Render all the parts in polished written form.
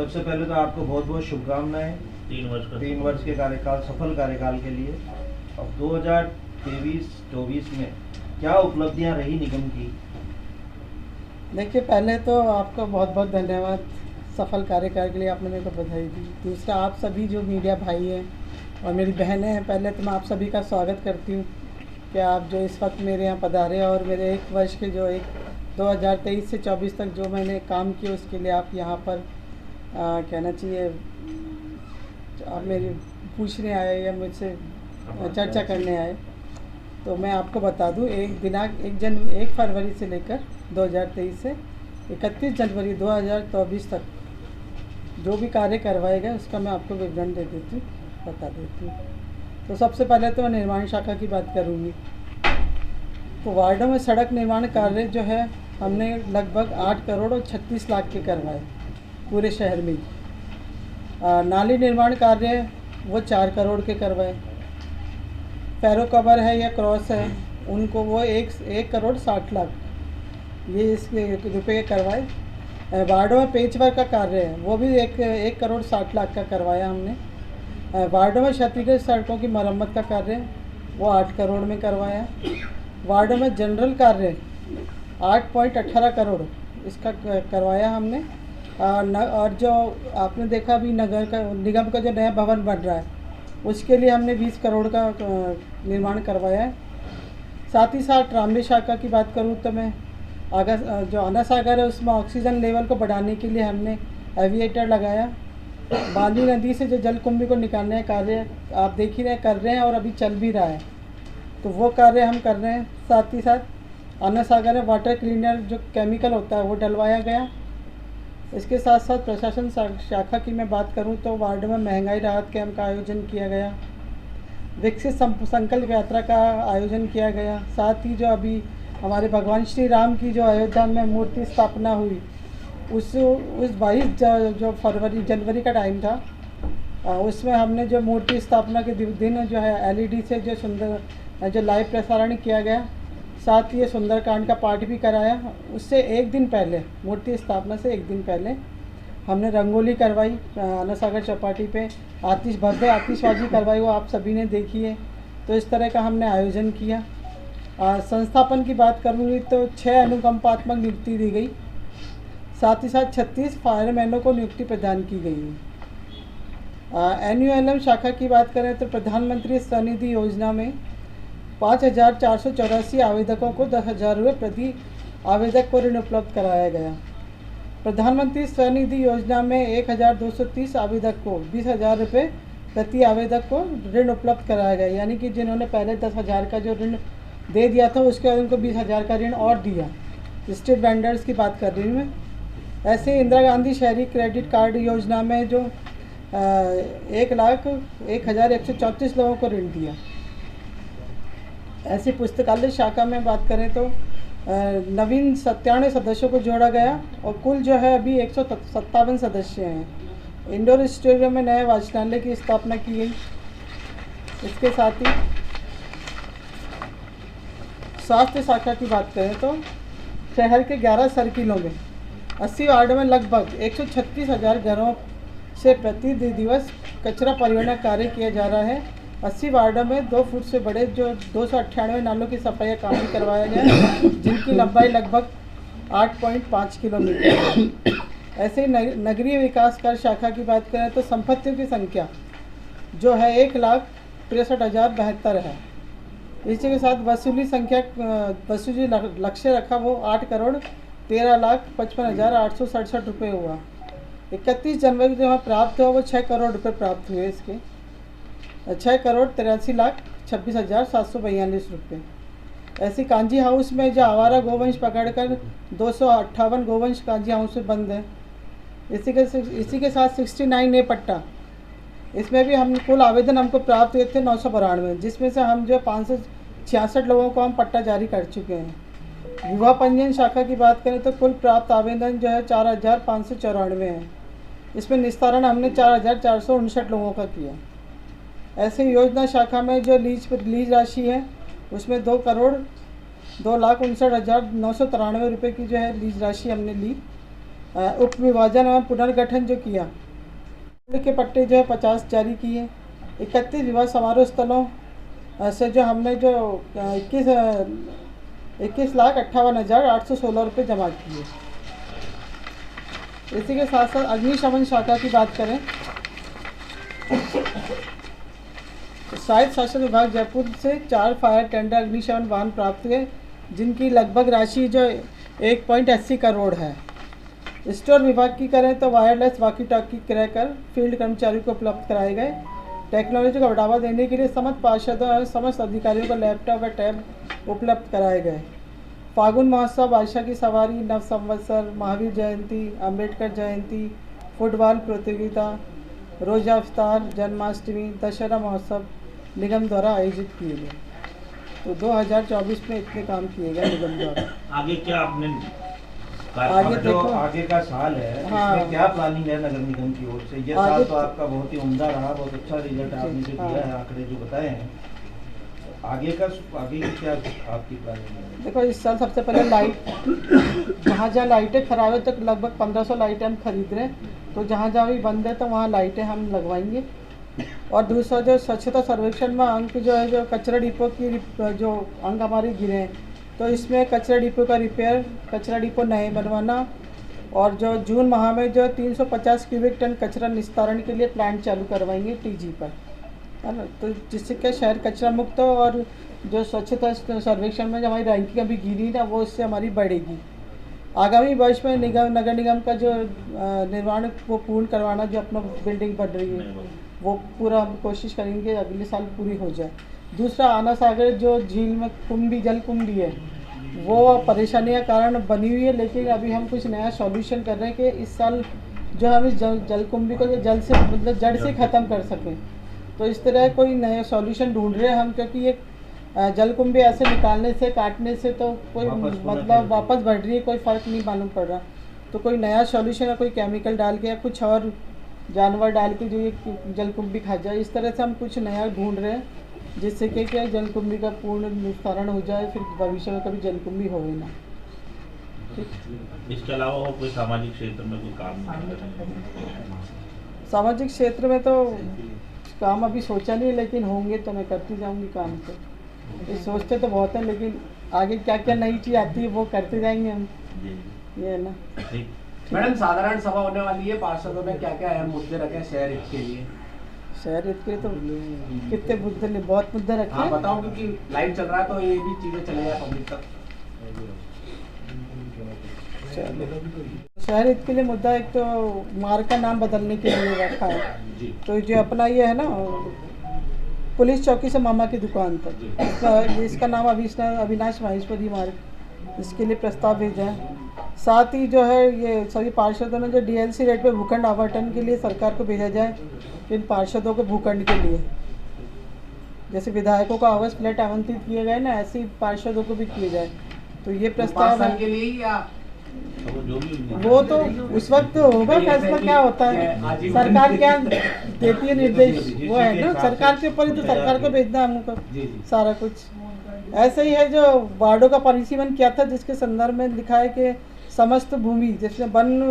सबसे पहले तो आपको बहुत बहुत शुभकामनाएं 3 वर्ष के कार्यकाल, सफल कार्यकाल के लिए। अब 2023-24 में क्या उपलब्धियां रही निगम की? देखिए, पहले तो आपका बहुत बहुत धन्यवाद सफल कार्यकाल के लिए, आपने मेरे को बधाई दी। दूसरा, आप सभी जो मीडिया भाई हैं और मेरी बहनें हैं, पहले तो मैं आप सभी का स्वागत करती हूँ कि आप जो इस वक्त मेरे यहाँ पधारे और मेरे 1 वर्ष के जो 2023 से 24 तक जो मैंने काम किया उसके लिए आप यहाँ पर कहना चाहिए आप मेरी पूछने आए या मुझसे चर्चा करने आए। तो मैं आपको बता दूं, 1 फरवरी से लेकर 2023 से 31 जनवरी 2024 तक जो भी कार्य करवाए गए उसका मैं आपको विवरण बता देती हूँ। तो सबसे पहले तो मैं निर्माण शाखा की बात करूँगी। तो वार्डों में सड़क निर्माण कार्य जो है हमने लगभग 8 करोड़ और 36 लाख के करवाए पूरे शहर में। नाली निर्माण कार्य वो 4 करोड़ के करवाए। पैरो कवर है या क्रॉस है उनको वो 1 करोड़ 60 लाख ये इसके रुपये करवाए। वार्डों में पेच वर्क का कार्य है वो भी 1 करोड़ 60 लाख का करवाया हमने। वार्डों में क्षतिग्रस्त सड़कों की मरम्मत का कार्य वो 8 करोड़ में करवाया। वार्डों में जनरल कार्य 8.18 करोड़ इसका करवाया हमने। और जो आपने देखा अभी निगम का जो नया भवन बन रहा है उसके लिए हमने 20 करोड़ का निर्माण करवाया है। साथ ही साथ ट्रामली शाखा की बात करूँ तो मैं जो आना सागर है उसमें ऑक्सीजन लेवल को बढ़ाने के लिए हमने एविएटर लगाया। बांदी नदी से जो जलकुंभी को निकालने का कार्य आप देख ही रहे कर रहे हैं और अभी चल भी रहा है, तो वो कार्य हम कर रहे हैं। साथ ही साथ आना सागर में वाटर क्लीनर जो केमिकल होता है वो डलवाया गया। इसके साथ साथ प्रशासन शाखा की मैं बात करूं तो वार्ड में महंगाई राहत कैंप का आयोजन किया गया। विकसित संकल्प यात्रा का आयोजन किया गया। साथ ही जो अभी हमारे भगवान श्री राम की जो अयोध्या में मूर्ति स्थापना हुई उस 22 जो जनवरी का टाइम था उसमें हमने जो मूर्ति स्थापना के दिन जो है LED से जो सुंदर जो लाइव प्रसारण किया गया। साथ ही ये सुंदरकांड का पाठ भी कराया। उससे 1 दिन पहले, मूर्ति स्थापना से 1 दिन पहले हमने रंगोली करवाई आना सागर चौपाटी पे, भव्य आतिशबाजी करवाई, वो आप सभी ने देखी है। तो इस तरह का हमने आयोजन किया। संस्थापन की बात करूँगी तो 6 अनुकंपात्मक नियुक्ति दी गई। साथ ही साथ 36 फायरमैनों को नियुक्ति प्रदान की गई है। NULM शाखा की बात करें तो प्रधानमंत्री स्वनिधि योजना में 5,484 आवेदकों को 10,000 रुपये प्रति आवेदक को ऋण उपलब्ध कराया गया। प्रधानमंत्री स्वनिधि योजना में 1,230 आवेदक को 20,000 रुपये प्रति आवेदक को ऋण उपलब्ध कराया गया। यानी कि जिन्होंने पहले 10,000 का जो ऋण दे दिया था उसके बाद उनको 20,000 का ऋण और दिया। स्ट्रीट वेंडर्स की बात कर रही हूँ मैं। ऐसे इंदिरा गांधी शहरी क्रेडिट कार्ड योजना में जो 1,01,134 लोगों को ऋण दिया। ऐसी पुस्तकालय शाखा में बात करें तो नवीन 97 सदस्यों को जोड़ा गया और कुल जो है अभी 157 सदस्य हैं। इंडोर स्टेडियम में नए वाचनालय की स्थापना की गई। इसके साथ ही स्वास्थ्य शाखा की बात करें तो शहर के 11 सर्किलों में 80 वार्डों में लगभग 136,000 घरों से प्रति दिवस कचरा परिवहन कार्य किया जा रहा है। 80 वार्डों में 2 फुट से बड़े जो 298 नालों की सफाई का काम करवाया गया, जिनकी लंबाई लगभग 8.5 किलोमीटर। ऐसे ही नगरीय विकास कार्य शाखा की बात करें तो संपत्तियों की संख्या जो है 1,63,072 है। इसी के साथ वसूली लक्ष्य रखा वो 8,13,55,867 रुपये हुआ। 31 जनवरी जो हमें प्राप्त हुआ वो 6 करोड़ रुपये प्राप्त हुए। इसके 6,83,26,742 रुपये। ऐसी कांजी हाउस में जो आवारा गोवंश पकड़कर 258 गोवंश कांजी हाउस में बंद है। इसी के साथ 69A पट्टा, इसमें भी हम कुल आवेदन हमको प्राप्त हुए थे 992, जिसमें से हम जो 566 लोगों को हम पट्टा जारी कर चुके हैं। युवा पंजीयन शाखा की बात करें तो कुल प्राप्त आवेदन जो है 4,594 है। इसमें निस्तारण हमने 4,459 लोगों का किया। ऐसे योजना शाखा में जो लीज राशि है उसमें 2,02,59,993 रुपये की जो है लीज राशि हमने ली। उप विभाजन और पुनर्गठन जो किया के पट्टे जो है 50 जारी किए। 31 विवाह समारोह स्थलों से जो हमने जो 21,58,816 रुपये जमा किए। इसी के साथ साथ अग्निशमन शाखा की बात करें तो सहायक शासन विभाग जयपुर से 4 फायर टेंडर अग्निशमन वाहन प्राप्त हुए, जिनकी लगभग राशि जो 1.80 करोड़ है। स्टोर विभाग की करें तो वायरलेस वॉकी टॉकी क्रय कर फील्ड कर्मचारियों को उपलब्ध कराए गए। टेक्नोलॉजी को बढ़ावा देने के लिए समस्त पार्षदों और समस्त अधिकारियों को लैपटॉप व टैब उपलब्ध कराए गए। फागुन महोत्सव, बादशाह की सवारी, नव संवत्सर, महावीर जयंती, अंबेडकर जयंती, फुटबॉल प्रतियोगिता, रोजा अफ्तार, जन्माष्टमी, दशहरा महोत्सव निगम द्वारा आयोजित किए गए। तो 2024 में इतने काम किए गए निगम द्वारा। आगे क्या आपने आगे जो देखो आगे का साल है हाँ, इसमें क्या प्लानिंग है नगर निगम की ओर से? ये साल तो आपका बहुत ही उम्दा रहा, बहुत अच्छा रिजल्ट आपने जो दिया है, आंकड़े जो बताए हैं। आगे की क्या आपकी प्लानिंग है? देखो इस साल सबसे पहले लाइट, जहाँ लाइटें खराब है तो लगभग 1500 लाइटें हम खरीद रहे हैं, तो जहाँ भी बंद है तो वहाँ लाइटें हम लगवाएंगे। और दूसरा जो स्वच्छता सर्वेक्षण में अंक जो है, जो कचरा डिपो की जो अंक हमारे गिरे हैं, तो इसमें कचरा डिपो का रिपेयर, कचरा डिपो नए बनवाना, और जो जून माह में जो 350 क्यूबिक टन कचरा निस्तारण के लिए प्लांट चालू करवाएंगे टीजी पर, है ना। तो जिससे क्या शहर कचरा मुक्त हो, और जो स्वच्छता सर्वेक्षण में जो हमारी रैंकिंग अभी गिरी ना, वो इससे हमारी बढ़ेगी। आगामी वर्ष में नगर निगम का जो निर्माण वो पूर्ण करवाना, जो अपना बिल्डिंग बन रही है, वो पूरा हम कोशिश करेंगे अगले साल पूरी हो जाए। दूसरा, आना सागर जो झील में जल कुंभी है, वो परेशानी का कारण बनी हुई है, लेकिन अभी हम कुछ नया सॉल्यूशन कर रहे हैं कि इस साल जो हम इस जल कुंभी को जल से मतलब जड़ से ख़त्म कर सकें। तो इस तरह कोई नया सॉल्यूशन ढूंढ रहे हैं हम, क्योंकि ये जलकुंभी ऐसे निकालने से, काटने से तो कोई मतलब वापस बढ़ रही है, कोई फ़र्क नहीं मालूम पड़ रहा। तो कोई नया सॉल्यूशन या कोई केमिकल डाल के या कुछ और जानवर डाल के जो ये जलकुंभी खा जाए, इस तरह से हम कुछ नया ढूंढ रहे हैं, जिससे कि क्या जलकुंभी का पूर्ण निस्तारण हो जाए, फिर भविष्य में कभी जलकुंभी हो ही ना। इसके अलावा और कोई सामाजिक क्षेत्र में कोई काम नहीं कर रहे? सामाजिक क्षेत्र में तो काम अभी सोचा नहीं, लेकिन होंगे तो मैं करती जाऊंगी काम। तो ये सोचते तो बहुत है, लेकिन आगे क्या क्या नई चीज़ आती है वो करते जाएंगे हम, ये है ना। मैडम, साधारण सभा होने वाली है, पार्षदों में क्या क्या अहम मुद्दे रखे हैं शहर हित के लिए? शहर हित के तो कितने मुद्दे, बहुत मुद्दे रखे हैं। बताओ, क्योंकि लाइव चल रहा है तो ये भी चीज़ें चले जाए पब्लिक तक। शहर हित के लिए मुद्दा एक तो मार्ग का नाम बदलने के लिए रखा है। तो जो अपना ये है ना, पुलिस चौकी से मामा की दुकान तक, इसका नाम अविनाश माहेश्वरी मार्ग, इसके लिए प्रस्ताव भेजा है। साथ ही जो है ये सभी पार्षदों ने जो डीएलसी रेट पे भूखंड आवंटन के लिए सरकार को भेजा जाए, इन पार्षदों को भूखंड के लिए, जैसे विधायकों को आवास फ्लैट आवंटित किए गए ना, ऐसे ही पार्षदों को भी किए जाए। तो ये प्रस्ताव है के लिए या वो तो उस वक्त होगा फैसला, क्या होता है सरकार क्या देती है निर्देश, वो है ना सरकार के ऊपर ही, तो सरकार को भेजना हमको सारा कुछ। ऐसे ही है जो वार्डों का परिसीमन किया था, जिसके संदर्भ में लिखा है कि समस्त भूमि जिसमें वन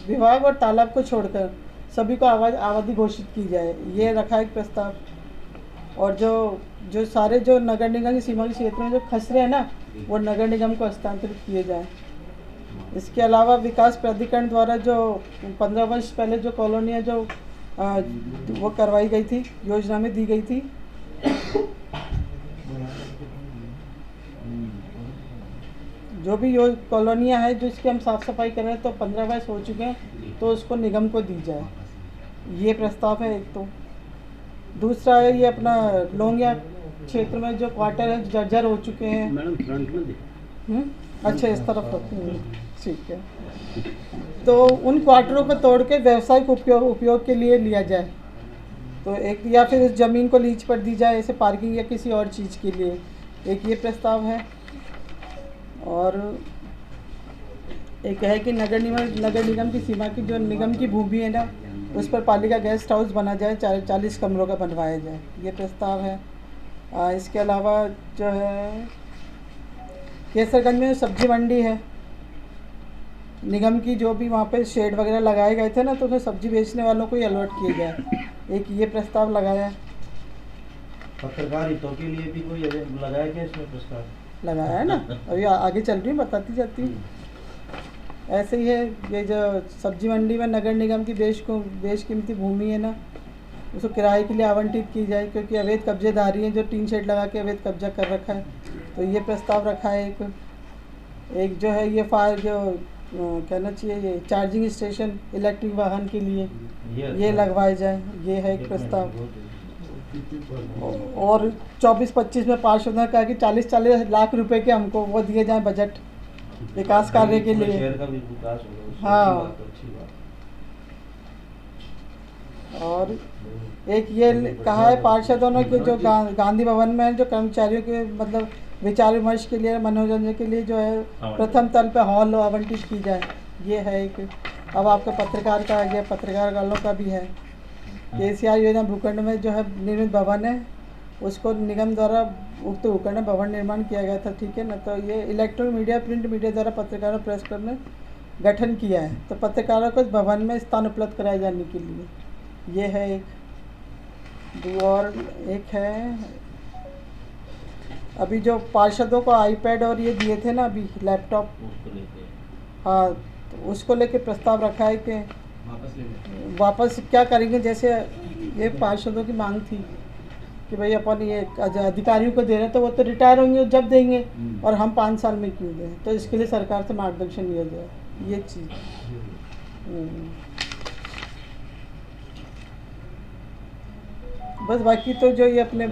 विभाग और तालाब को छोड़कर सभी को आबादी घोषित की जाए, ये रखा है प्रस्ताव। और जो सारे जो नगर निगम की सीमा के क्षेत्र में जो खसरे हैं ना, वो नगर निगम को हस्तांतरित किए जाए। इसके अलावा विकास प्राधिकरण द्वारा जो 15 वर्ष पहले जो कॉलोनियाँ जो वो करवाई गई थी, योजना में दी गई थी, जो भी कॉलोनियाँ हैं जो इसकी हम साफ़ सफाई कर रहे हैं, तो 15 वर्ष हो चुके हैं, तो उसको निगम को दी जाए, ये प्रस्ताव है एक। तो दूसरा है ये अपना लोंगिया क्षेत्र में जो क्वार्टर है जर्जर हो चुके हैं। मैडम फ्रंट में अच्छा इस तरफ रखते हैं, ठीक है। तो उन क्वार्टरों को तोड़ के व्यावसायिक उपयोग के लिए लिया जाए, तो एक, या फिर उस ज़मीन को लीज पर दी जाए ऐसे पार्किंग या किसी और चीज़ के लिए, एक ये प्रस्ताव है। और एक है कि नगर निगम की सीमा की जो निगम की भूमि है ना, उस पर पालिका गेस्ट हाउस बना जाए, 40 कमरों का बनवाया जाए, ये प्रस्ताव है। इसके अलावा जो है केसरगंज में सब्जी मंडी है, निगम की जो भी वहाँ पे शेड वगैरह लगाए गए थे ना, तो उसमें सब्जी बेचने वालों को ही अलर्ट किया जाए। एक ये प्रस्ताव लगाया है। पत्रकार हितों के लिए भी कोई लगाया क्या इसमें प्रस्ताव? लगाया है ना, अभी आगे चल रही हूँ, बताती जाती हूँ। ऐसे ही है, ये जो सब्जी मंडी में नगर निगम की बेशकीमती भूमि है ना, उसको किराए के लिए आवंटित की जाए, क्योंकि अवैध कब्जेदारी हैं जो टीन शेड लगा के अवैध कब्जा कर रखा है। तो ये प्रस्ताव रखा है। एक जो है ये कहना चाहिए, ये चार्जिंग स्टेशन इलेक्ट्रिक वाहन के लिए ये लगवाए जाए, ये है एक प्रस्ताव। और 24-25 में पार्षदों ने कहा कि 40-40 लाख रुपए के हमको वो दिए जाएं बजट विकास कार्य के लिए। शहर का भी विकास होगा। हाँ, अच्छी बात। और एक ये कहा है पार्षदों ने कि जो गांधी भवन में जो कर्मचारियों के मतलब विचार विमर्श के लिए, मनोरंजन के लिए जो है प्रथम तल पे हॉल आवंटित की जाए, ये है एक। अब आपका पत्रकार का आ गया, पत्रकार वालों का भी है। केसीआर योजना भूखंड में जो है निर्मित भवन है, उसको निगम द्वारा उक्त भूखंड भवन निर्माण किया गया था, ठीक है ना। तो ये इलेक्ट्रॉनिक मीडिया, प्रिंट मीडिया द्वारा पत्रकारों प्रेस क्लब ने गठन किया है, तो पत्रकारों को इस भवन में स्थान उपलब्ध कराए जाने के लिए ये है एक। और एक है, अभी जो पार्षदों को आईपैड और ये दिए थे ना अभी लैपटॉप, हाँ, तो उसको लेके प्रस्ताव रखा है कि वापस क्या करेंगे। जैसे ये पार्षदों की मांग थी कि भाई अपन ये अधिकारियों को दे रहे हैं, तो वो तो रिटायर होंगे जब देंगे, और हम 5 साल में क्यों दें। तो इसके लिए सरकार से मार्गदर्शन लिया जाए, ये चीज़। बस बाकी तो जो ये अपने